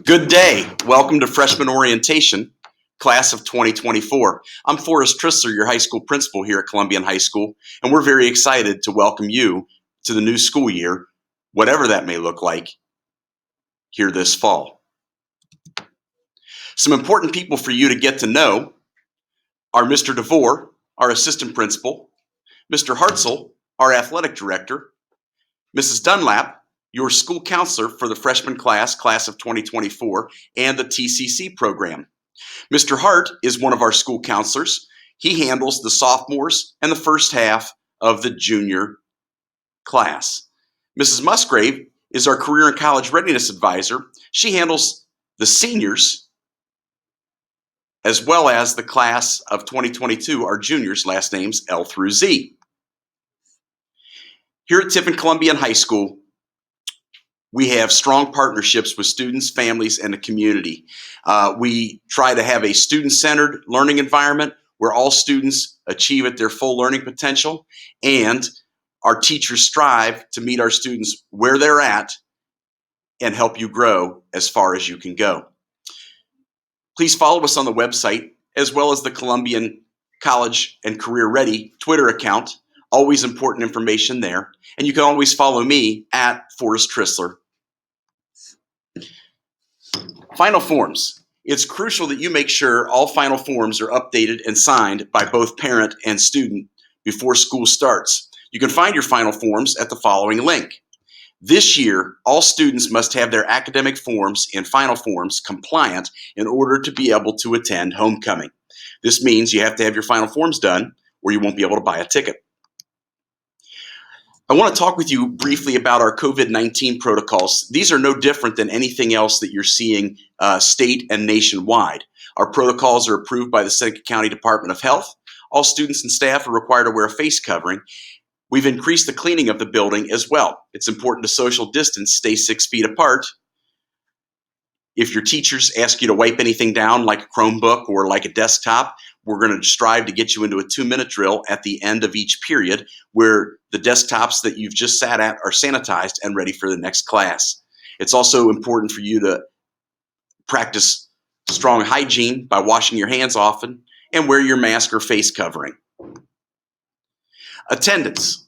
Good day. Welcome to Freshman Orientation, Class of 2024. I'm Forrest Trissler, your high school principal here at Columbian High School, and we're very excited to welcome you to the new school year, whatever that may look like, here this fall. Some important people for you to get to know are Mr. DeVore, our assistant principal, Mr. Hartzell, our athletic director, Mrs. Dunlap, your school counselor for the freshman class of 2024, and the TCC program. Mr. Hart is one of our school counselors. He handles the sophomores and the first half of the junior class. Mrs. Musgrave is our career and college readiness advisor. She handles the seniors as well as the class of 2022, our juniors, last names L through Z. Here at Tiffin Columbian High School, we have strong partnerships with students, families, and the community. We try to have a student-centered learning environment where all students achieve at their full learning potential, and our teachers strive to meet our students where they're at and help you grow as far as you can go. Please follow us on the website as well as the Columbian College and Career Ready Twitter account. Always important information there. And you can always follow me at Forrest Trissler. Final forms. It's crucial that you make sure all final forms are updated and signed by both parent and student before school starts. You can find your final forms at the following link. This year, all students must have their academic forms and final forms compliant in order to be able to attend homecoming. This means you have to have your final forms done or you won't be able to buy a ticket. I want to talk with you briefly about our COVID-19 protocols. These are no different than anything else that you're seeing state and nationwide. Our protocols are approved by the Seneca County Department of Health. All students and staff are required to wear a face covering. We've increased the cleaning of the building as well. It's important to social distance, stay 6 feet apart. If your teachers ask you to wipe anything down like a Chromebook or like a desktop, we're going to strive to get you into a 2-minute drill at the end of each period where the desktops that you've just sat at are sanitized and ready for the next class. It's also important for you to practice strong hygiene by washing your hands often and wear your mask or face covering. Attendance.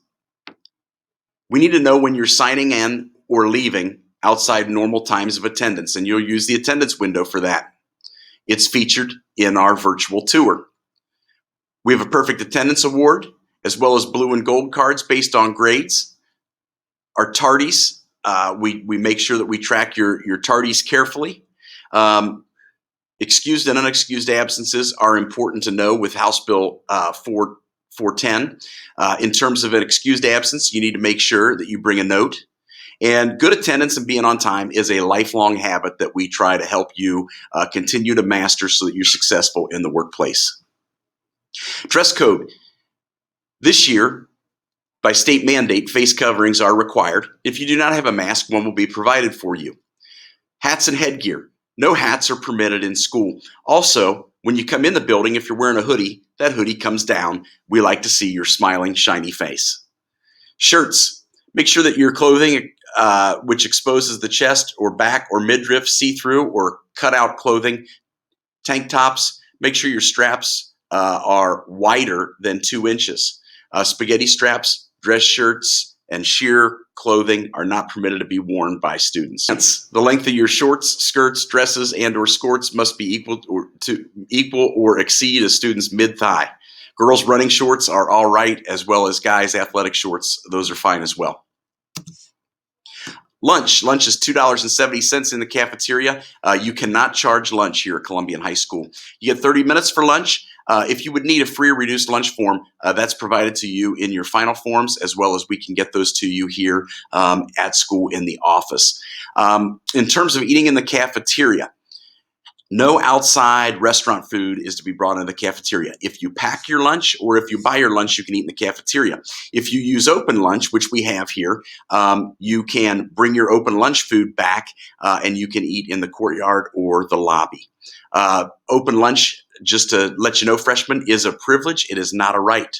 We need to know when you're signing in or leaving outside normal times of attendance, and you'll use the attendance window for that. It's featured in our virtual tour. We have a perfect attendance award as well as blue and gold cards based on grades. Our tardies, we make sure that we track your tardies carefully. Excused and unexcused absences are important to know with House Bill 410. In terms of an excused absence, you need to make sure that you bring a note. And good attendance and being on time is a lifelong habit that we try to help you continue to master so that you're successful in the workplace. Dress code. This year, by state mandate, face coverings are required. If you do not have a mask, one will be provided for you. Hats and headgear. No hats are permitted in school. Also, when you come in the building, if you're wearing a hoodie, that hoodie comes down. We like to see your smiling, shiny face. Shirts. Make sure that your clothing which exposes the chest or back or midriff, see-through or cut-out clothing, tank tops, make sure your straps are wider than 2 inches. Spaghetti straps, dress shirts, and sheer clothing are not permitted to be worn by students. The length of your shorts, skirts, dresses, and or skirts must be equal or exceed a student's mid-thigh. Girls' running shorts are all right, as well as guys' athletic shorts. Those are fine as well. Lunch is $2.70 in the cafeteria. You cannot charge lunch here at Columbian High School. You get 30 minutes for lunch. If you would need a free or reduced lunch form, that's provided to you in your final forms, as well as we can get those to you here at school in the office. In terms of eating in the cafeteria, no outside restaurant food is to be brought into the cafeteria. If you pack your lunch or if you buy your lunch, you can eat in the cafeteria. If you use open lunch, which we have here, you can bring your open lunch food back and you can eat in the courtyard or the lobby. Open lunch, just to let you know, freshmen, is a privilege. It is not a right.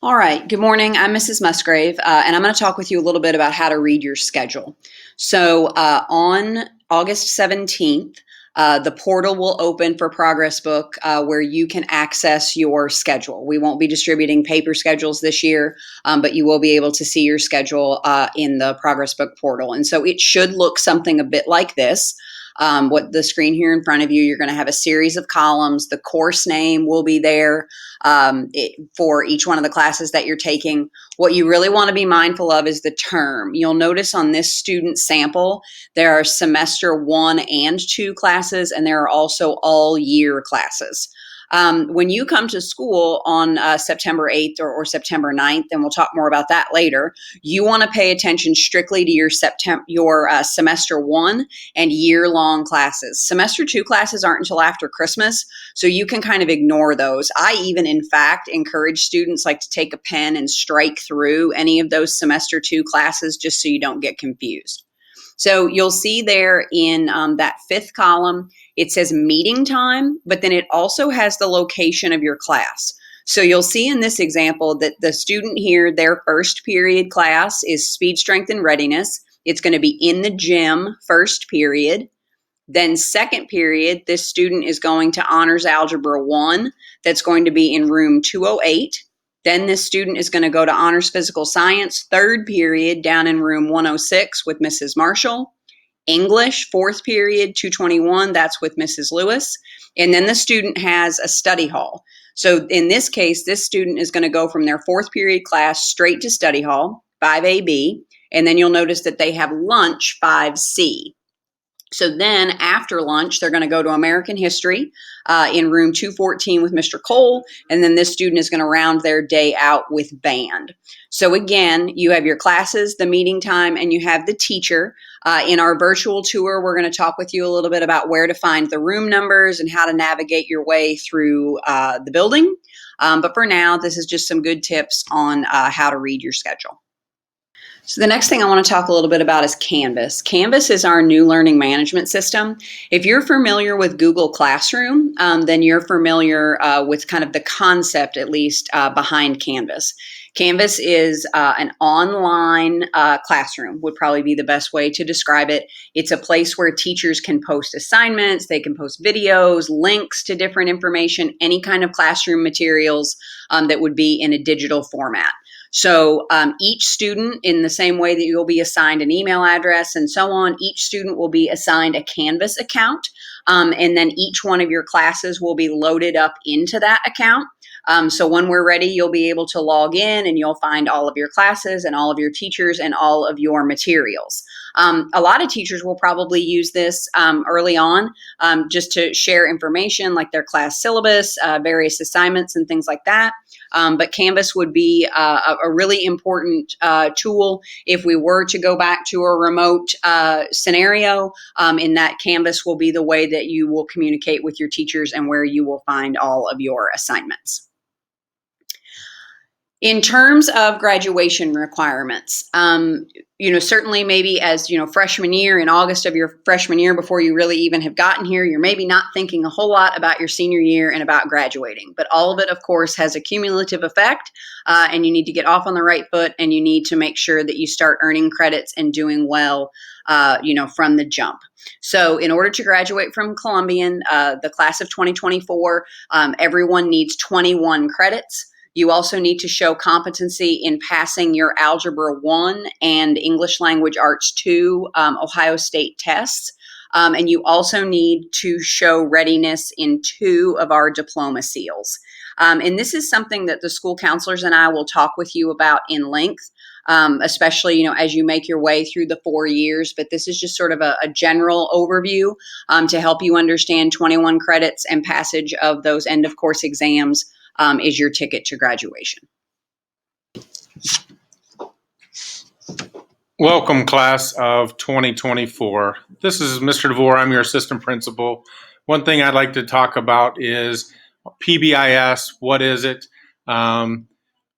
All right, good morning. I'm Mrs. Musgrave, and I'm going to talk with you a little bit about how to read your schedule. So on August 17th, the portal will open for Progress Book where you can access your schedule. We won't be distributing paper schedules this year, but you will be able to see your schedule in the Progress Book portal. And so it should look something a bit like this. What the screen here in front of you, you're going to have a series of columns. The course name will be there for each one of the classes that you're taking. What you really want to be mindful of is the term. You'll notice on this student sample, there are semester 1 and 2 classes, and there are also all year classes. When you come to school on September 8th or September 9th, and we'll talk more about that later, you want to pay attention strictly to your semester 1 and year-long classes. Semester 2 classes aren't until after Christmas, so you can kind of ignore those. I even, in fact, encourage students like to take a pen and strike through any of those semester 2 classes just so you don't get confused. So you'll see there in that 5th column, it says meeting time, but then it also has the location of your class. So you'll see in this example that the student here, their first period class is speed, strength, and readiness. It's going to be in the gym, first period. Then second period, this student is going to Honors Algebra 1. That's going to be in room 208. Then this student is going to go to Honors Physical Science, third period, down in room 106 with Mrs. Marshall. English, fourth period, 221, that's with Mrs. Lewis. And then the student has a study hall. So in this case, this student is going to go from their fourth period class straight to study hall, 5AB. And then you'll notice that they have lunch, 5C. So then after lunch, they're going to go to American History in room 214 with Mr. Cole. And then this student is going to round their day out with band. So again, you have your classes, the meeting time, and you have the teacher. In our virtual tour, we're going to talk with you a little bit about where to find the room numbers and how to navigate your way through the building. But for now, this is just some good tips on how to read your schedule. So the next thing I want to talk a little bit about is Canvas. Canvas is our new learning management system. If you're familiar with Google Classroom, then you're familiar with kind of the concept, at least, behind Canvas. Canvas is an online classroom, would probably be the best way to describe it. It's a place where teachers can post assignments, they can post videos, links to different information, any kind of classroom materials that would be in a digital format. So each student, in the same way that you'll be assigned an email address and so on, each student will be assigned a Canvas account. And then each one of your classes will be loaded up into that account. So when we're ready, you'll be able to log in and you'll find all of your classes and all of your teachers and all of your materials. A lot of teachers will probably use this early on just to share information like their class syllabus, various assignments and things like that. But Canvas would be a really important tool if we were to go back to a remote scenario, in that Canvas will be the way that you will communicate with your teachers and where you will find all of your assignments. In terms of graduation requirements, certainly maybe as, freshman year, in August of your freshman year, before you really even have gotten here, you're maybe not thinking a whole lot about your senior year and about graduating. But all of it, of course, has a cumulative effect, and you need to get off on the right foot, and you need to make sure that you start earning credits and doing well, from the jump. So in order to graduate from Columbian, the class of 2024, everyone needs 21 credits. You also need to show competency in passing your Algebra 1 and English Language Arts 2 Ohio State tests. And you also need to show readiness in 2 of our diploma seals. And this is something that the school counselors and I will talk with you about in length, especially, as you make your way through the 4 years. But this is just sort of a general overview to help you understand 21 credits and passage of those end of course exams is your ticket to graduation. Welcome, class of 2024. This is Mr. DeVore. I'm your assistant principal. One thing I'd like to talk about is PBIS. What is it?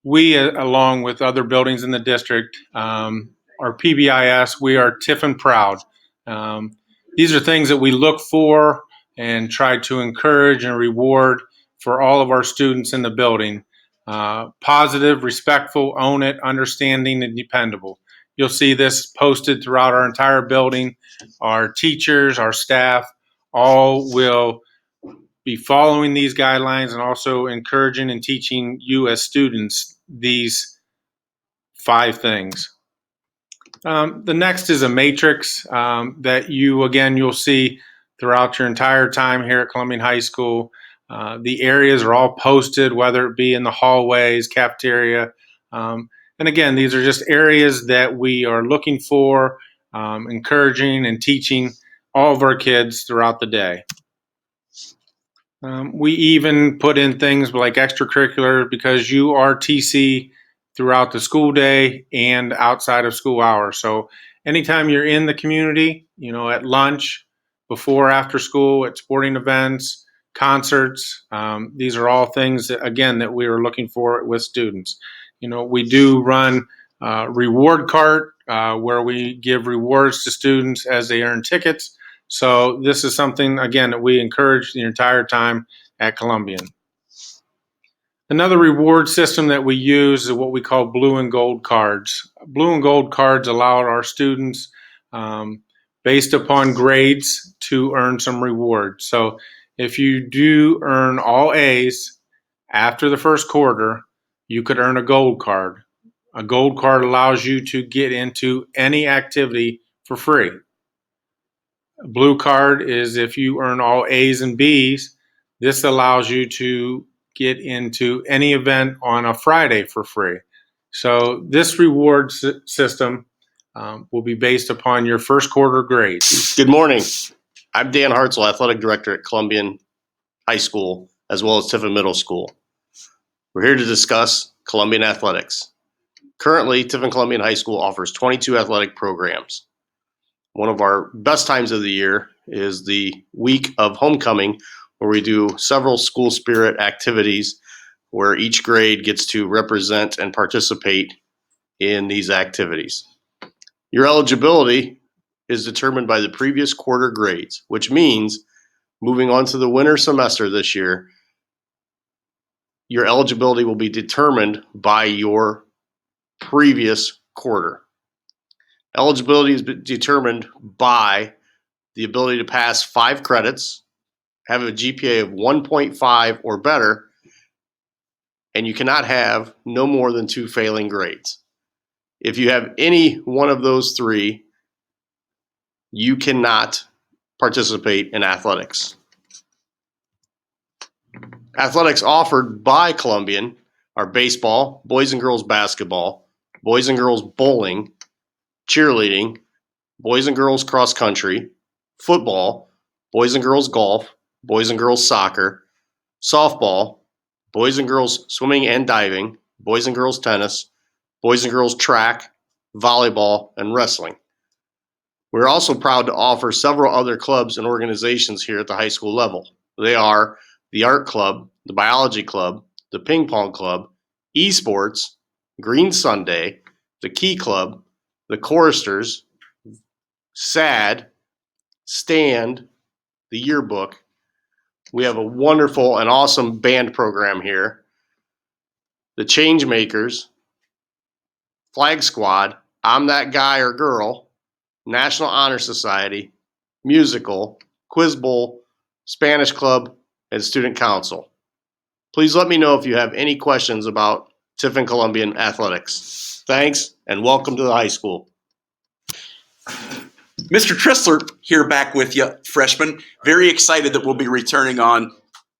We, along with other buildings in the district, are PBIS. We are Tiffin proud. These are things that we look for and try to encourage and reward for all of our students in the building. positive, respectful, own it, understanding, and dependable. You'll see this posted throughout our entire building. Our teachers, our staff, all will be following these guidelines and also encouraging and teaching you as students these 5 things. The next is a matrix that you'll see throughout your entire time here at Columbian High School. The areas are all posted, whether it be in the hallways, cafeteria. And again, these are just areas that we are looking for, encouraging and teaching all of our kids throughout the day. We even put in things like extracurricular because you are TC throughout the school day and outside of school hours. So anytime you're in the community, at lunch, before, after school, at sporting events, concerts, these are all things that, again, that we are looking for with students. We do run reward cart where we give rewards to students as they earn tickets. So this is something, again, that we encourage the entire time at Columbian. Another reward system that we use is what we call blue and gold cards. Blue and gold cards allow our students, based upon grades, to earn some rewards. So if you do earn all A's after the first quarter, you could earn a gold card. A gold card allows you to get into any activity for free. A blue card is if you earn all A's and B's. This allows you to get into any event on a Friday for free. So this reward system will be based upon your first quarter grades. Good morning. I'm Dan Hartzell, Athletic Director at Columbian High School, as well as Tiffin Middle School. We're here to discuss Columbian athletics. Currently, Tiffin Columbian High School offers 22 athletic programs. One of our best times of the year is the week of homecoming, where we do several school spirit activities where each grade gets to represent and participate in these activities. Your eligibility is determined by the previous quarter grades, which means moving on to the winter semester this year, your eligibility will be determined by your previous quarter. Eligibility is determined by the ability to pass 5 credits, have a GPA of 1.5 or better, and you cannot have no more than 2 failing grades. If you have any one of those 3, you cannot participate in athletics. Athletics offered by Columbian are baseball, boys and girls basketball, boys and girls bowling, cheerleading, boys and girls cross country, football, boys and girls golf, boys and girls soccer, softball, boys and girls swimming and diving, boys and girls tennis, boys and girls track, volleyball, and wrestling. We're also proud to offer several other clubs and organizations here at the high school level. They are the Art Club, the Biology Club, the Ping Pong Club, Esports, Green Sunday, the Key Club, the Choristers, SAD, Stand, the Yearbook. We have a wonderful and awesome band program here. The Changemakers, Flag Squad, I'm That Guy or Girl, National Honor Society, Musical, Quiz Bowl, Spanish Club, and Student Council. Please let me know if you have any questions about Tiffin Columbian athletics. Thanks, and welcome to the high school. Mr. Tristler here back with you, freshman. Very excited that we'll be returning on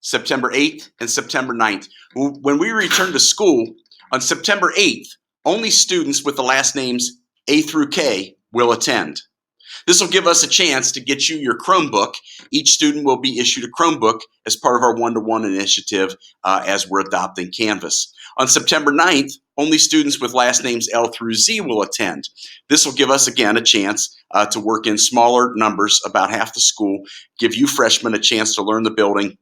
September 8th and September 9th. When we return to school on September 8th, only students with the last names A through K will attend. This will give us a chance to get you your Chromebook. Each student will be issued a Chromebook as part of our one-to-one initiative as we're adopting Canvas. On September 9th, only students with last names L through Z will attend. This will give us, again, a chance to work in smaller numbers, about half the school, give you freshmen a chance to learn the building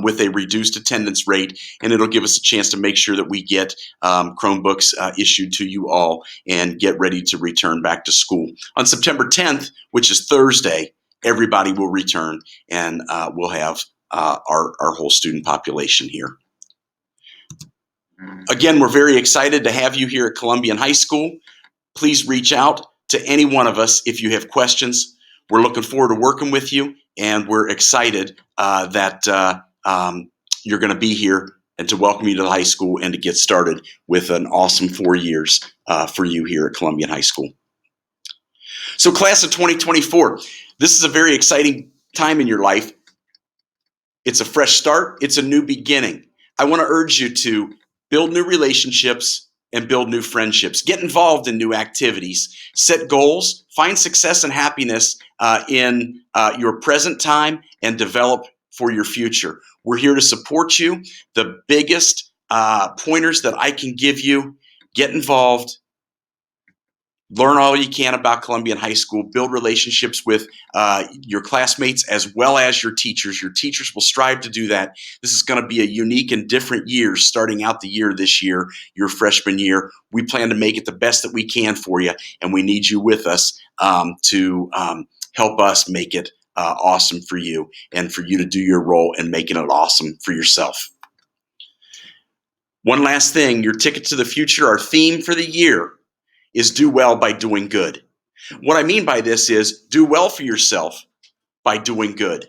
with a reduced attendance rate, and it'll give us a chance to make sure that we get Chromebooks issued to you all and get ready to return back to school. On September 10th, which is Thursday, everybody will return, and we'll have our whole student population here. Again, we're very excited to have you here at Columbian High School. Please reach out to any one of us if you have questions. We're looking forward to working with you, and we're excited that you're going to be here and to welcome you to the high school and to get started with an awesome 4 years for you here at Columbian High School. So class of 2024, this is a very exciting time in your life. It's a fresh start. It's a new beginning. I want to urge you to build new relationships and build new friendships. Get involved in new activities. Set goals. Find success and happiness in your present time and develop for your future. We're here to support you. The biggest pointers that I can give you: get involved. Learn all you can about Columbian High School. Build relationships with your classmates as well as your teachers. Your teachers will strive to do that. This is going to be a unique and different year starting out the year this year, your freshman year. We plan to make it the best that we can for you, and we need you with us to help us make it awesome for you and for you to do your role in making it awesome for yourself. One last thing, your ticket to the future, our theme for the year is do well by doing good. What I mean by this is do well for yourself by doing good.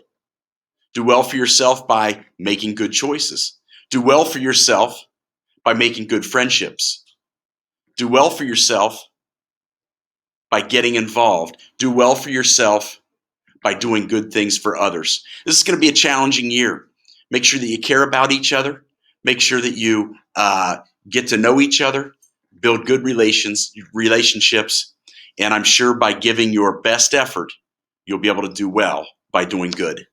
Do well for yourself by making good choices. Do well for yourself by making good friendships. Do well for yourself by getting involved. Do well for yourself by doing good things for others. This is going to be a challenging year. Make sure that you care about each other. Make sure that you get to know each other. Build good relationships, and I'm sure by giving your best effort, you'll be able to do well by doing good.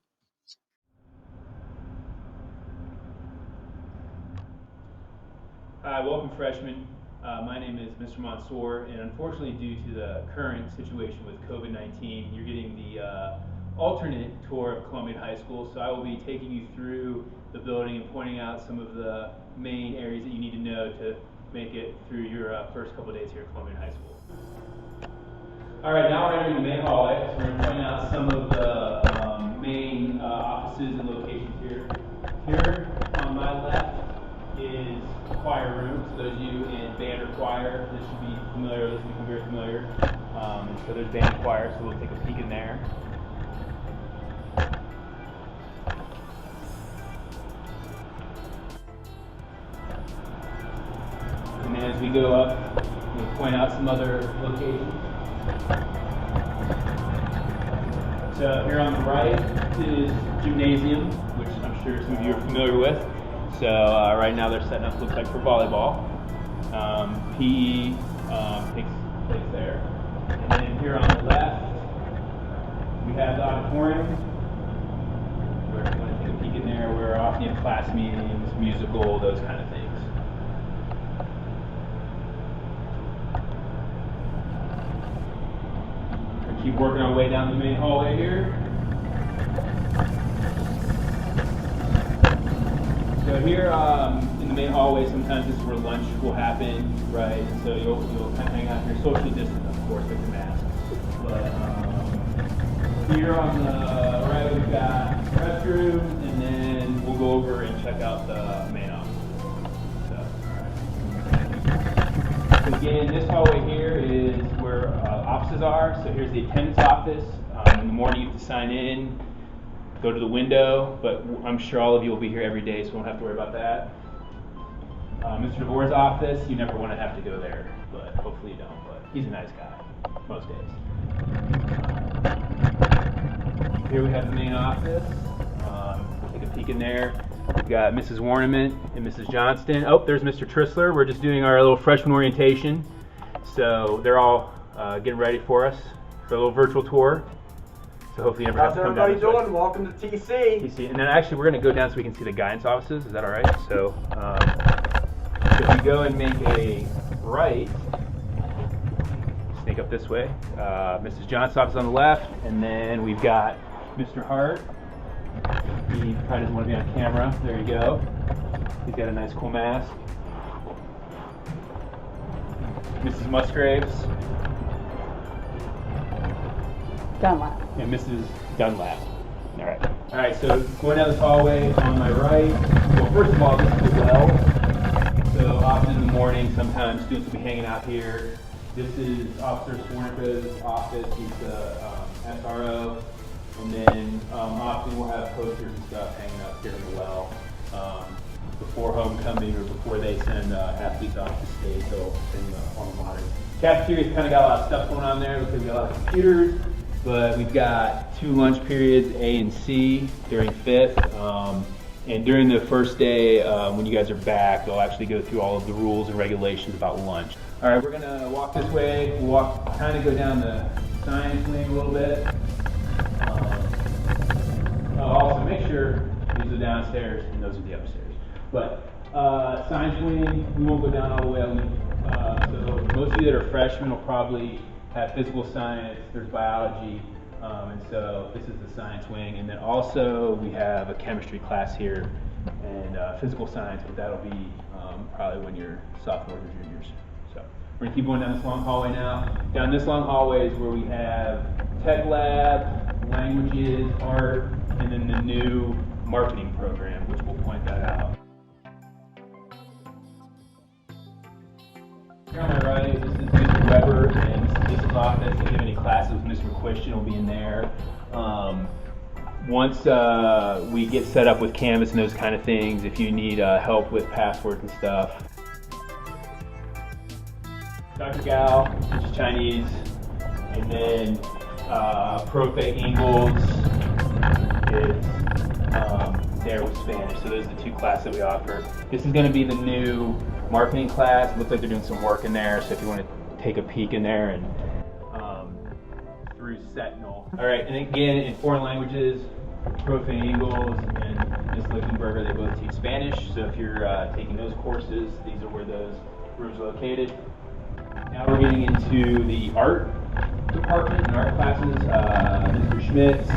Hi, welcome freshmen. My name is Mr. Mansour, and unfortunately due to the current situation with COVID-19, you're getting the alternate tour of Columbian High School, so I will be taking you through the building and pointing out some of the main areas that you need to know to make it through your first couple of days here at Columbian High School. All right, now we're entering the main hallway. So we're going to point out some of the main offices and locations here. Here on my left is the choir room. So those of you in band or choir, this should be familiar. This will become very familiar. So there's band and choir, so we'll take a peek in there. And as we go up, we'll point out some other locations. So here on the right is gymnasium, which I'm sure some of you are familiar with. So right now they're setting up, looks like, for volleyball. PE takes place there. And then here on the left, we have the auditorium. We're going to take a peek in there. We're often in class meetings, musical, those kind of things. Keep working our way down the main hallway here. So here in the main hallway, sometimes this is where lunch will happen, right? So you'll kind of hang out here, socially distant, of course, with the mask. But here on the right, we've got restrooms, and then we'll go over and check out the main office. So again, this hallway here is where offices are. So here's the attendance office. In the morning you have to sign in, go to the window, but I'm sure all of you will be here every day, so we won't have to worry about that. Mr. DeVore's office, you never want to have to go there, but hopefully you don't, but he's a nice guy, most days. Here we have the main office. Take a peek in there. We've got Mrs. Warnament and Mrs. Johnston. Oh, there's Mr. Trissler. We're just doing our little freshman orientation. So they're all getting ready for us for a little virtual tour. So hopefully you never have to come down this way. How's everybody doing? Welcome to TC. TC. And then actually we're going to go down so we can see the guidance offices. Is that all right? So if we go and make a right, sneak up this way, Mrs. Johnston's office on the left, and then we've got Mr. Hart. He probably doesn't want to be on camera. There you go. He's got a nice cool mask. Mrs. Musgraves. Dunlap. And Mrs. Dunlap. All right. All right, so going down this hallway on my right. Well, first of all, this is the well. So So often in the morning, sometimes students will be hanging out here. This is Officer Swarnica's office. He's the SRO. And then often we'll have posters and stuff hanging up here in the well before homecoming or before they send athletes off to state. They'll send the alma mater. Cafeteria's kind of got a lot of stuff going on there because we've got a lot of computers, but we've got 2 lunch periods, A and C, during 5th. And during the first day, when you guys are back, they'll actually go through all of the rules and regulations about lunch. All right, we're gonna walk this way. We'll kind of go down the science wing a little bit. Also, make sure these are downstairs and those are the upstairs. But science wing, we won't go down all the way. So most of you that are freshmen will probably have physical science. There's biology. And so this is the science wing, and then also we have a chemistry class here and physical science, but that'll be probably when you're sophomores or juniors. So we're gonna keep going down this long hallway now. Down this long hallway is where we have tech lab, languages, art, and then the new marketing program, which we'll point that out. Here on my right, this is Mr. Weber and Mrs. Dixon's office. If you have any classes with Mr. McQuistion, will be in there. Once we get set up with Canvas and those kind of things, if you need help with passwords and stuff. Dr. Gao, which is Chinese, and then Profe Ingalls is there with Spanish. So those are the 2 classes that we offer. This is going to be the new marketing class. It looks like they're doing some work in there, so if you want to take a peek in there and through Sentinel. All right, and again, in foreign languages, Profe Ingalls and Ms. Lichtenberger, they both teach Spanish, so if you're taking those courses, these are where those rooms are located. Now we're getting into the art department and art classes. Mr. Schmitz,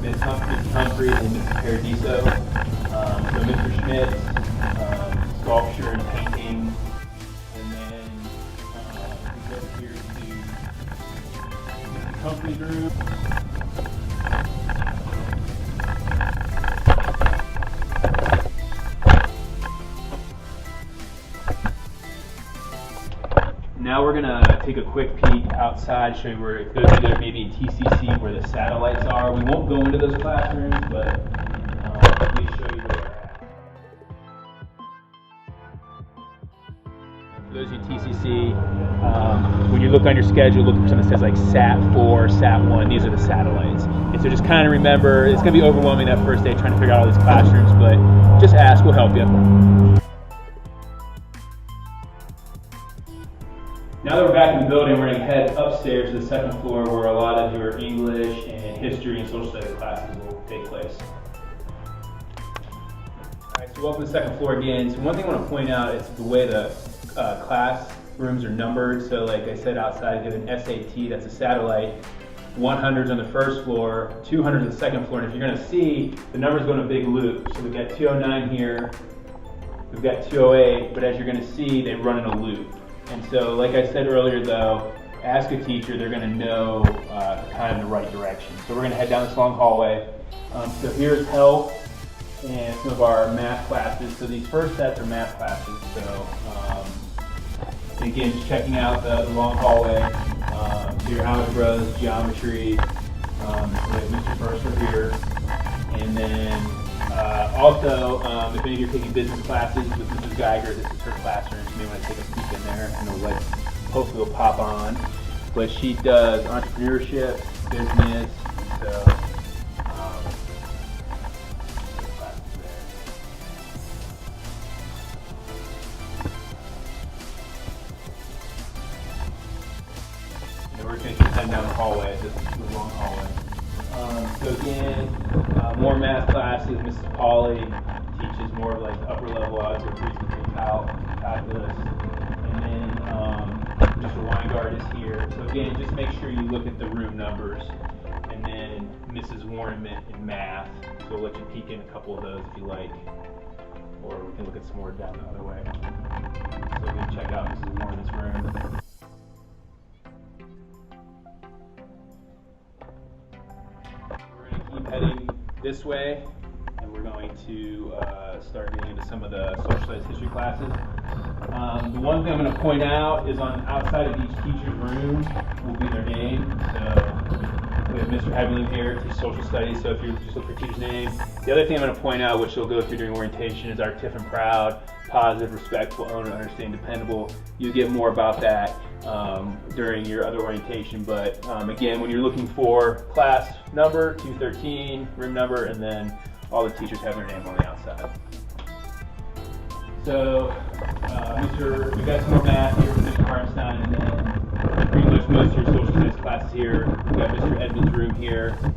Ms. Humphrey, and Mrs. Paradiso. So Mr. Schmitz, sculpture and painting, and then we go here to Mrs. Humphrey's room. Now we're gonna take a quick peek outside, show you where those of you that are maybe in TCC where the satellites are. We won't go into those classrooms, but at least show you where they're at. For those of you TCC, when you look on your schedule, look for something that says like Sat 4, Sat 1. These are the satellites. And so just kind of remember, it's gonna be overwhelming that first day trying to figure out all these classrooms, but just ask, we'll help you. Now that we're back in the building, we're going to head upstairs to the 2nd floor where a lot of your English and history and social studies classes will take place. Alright, so welcome to the 2nd floor again. So one thing I want to point out is the way the classrooms are numbered. So like I said outside, you have an SAT, that's a satellite. 100's on the 1st floor, 200's on the 2nd floor. And if you're going to see, the numbers go in a big loop. So we've got 209 here, we've got 208, but as you're going to see, they run in a loop. And so, like I said earlier though, ask a teacher, they're going to know kind of the right direction. So we're going to head down this long hallway. So here's health and some of our math classes. So these first sets are math classes. So again, just checking out the long hallway. So your algebras, geometry, we have Mr. Mercer here. And then also, if any of you are taking business classes with Mrs. Geiger, this is her classroom. You may want to take a peek in there, and the light hopefully will pop on. But she does entrepreneurship, business, so classes there. And we're going to keep heading down the hallway. This is the long hallway. So again, more math classes. Mrs. Pauley teaches more of like upper level algebra, 3 2 calculus, and then Mr. Weingart is here. So again, just make sure you look at the room numbers, and then Mrs. Warren in math. So we'll let you peek in a couple of those if you like, or we can look at some more down the other way. So we can check out Mrs. Warren's room. Keep heading this way, and we're going to start getting into some of the social studies history classes. The one thing I'm going to point out is on outside of each teacher's room will be their name. So we have Mr. Headland here, teach social studies, so if you just look for teacher's name. The other thing I'm going to point out, which you'll go through during orientation, is our Tiffin proud, positive, respectful, owner, understanding, dependable. You'll get more about that during your other orientation, but again, when you're looking for class number, 213, room number, and then all the teachers have their name on the outside. So, we got some more math here from Mr. Hartenstein, and then pretty much most of your social studies classes here. We got Mr. Edmonds' room here. And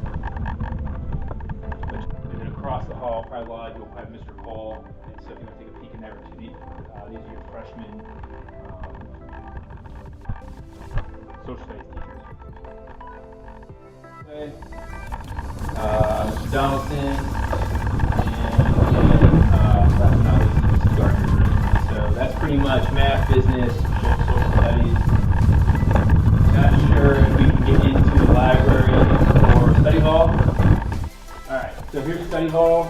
then across the hall, probably lodge, you'll have Mr. Cole. And so if you want to take a peek in there, these are your freshmen social studies teachers. Okay. Mr. Donaldson, and last but not least, Mrs. Gardner. So that's pretty much math, business, social studies. Not sure if we can get into the library or study hall. Alright, so here's study hall.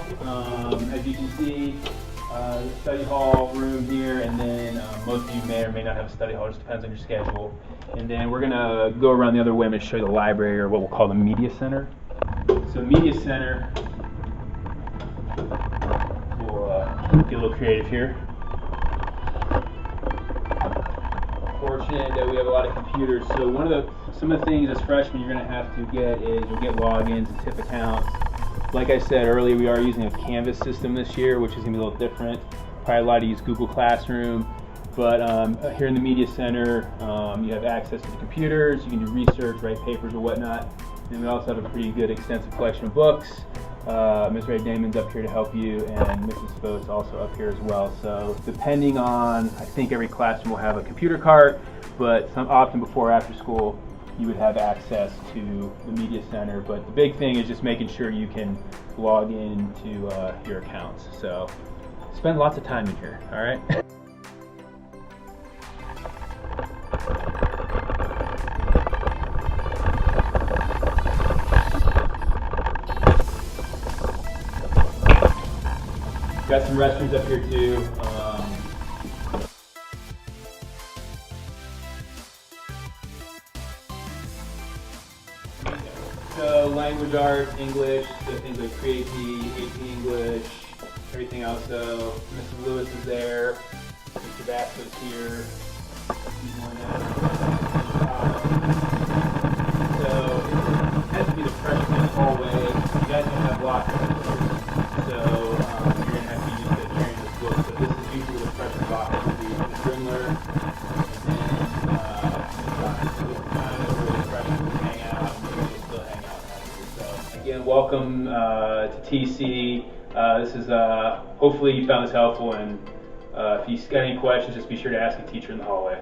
As you can see, the study hall room here, and then most of you may or may not have a study hall, it just depends on your schedule. And then we're going to go around the other way and show you the library, or what we'll call the media center. So media center, we'll get a little creative here. Fortunate that we have a lot of computers, so some of the things as freshmen you're going to have to get is you'll get logins and tip accounts. Like I said earlier, we are using a Canvas system this year, which is going to be a little different. Probably a lot to use Google Classroom, but here in the Media Center, you have access to the computers, you can do research, write papers or whatnot, and we also have a pretty good extensive collection of books. Ms. Ray Damon's up here to help you, and Mrs. Fo's also up here as well. So depending on, I think every classroom will have a computer cart, but often before or after school, you would have access to the media center. But the big thing is just making sure you can log into your accounts. So spend lots of time in here, all right? Got some restrooms up here too. So language arts, English, so things like Create AP English, everything else. So Mrs. Lewis is there, Mr. Vasco's here. He's one So it has to be the freshman hallway. You guys don't have lots of computers, so you're going to have to use the carrying this book. But this is usually the freshman box. It would be Ms. Rimler, and then kind of where the freshmen would hang out, and maybe still hang out after. So again, welcome to TC. This is hopefully you found this helpful, and if you got any questions, just be sure to ask a teacher in the hallway.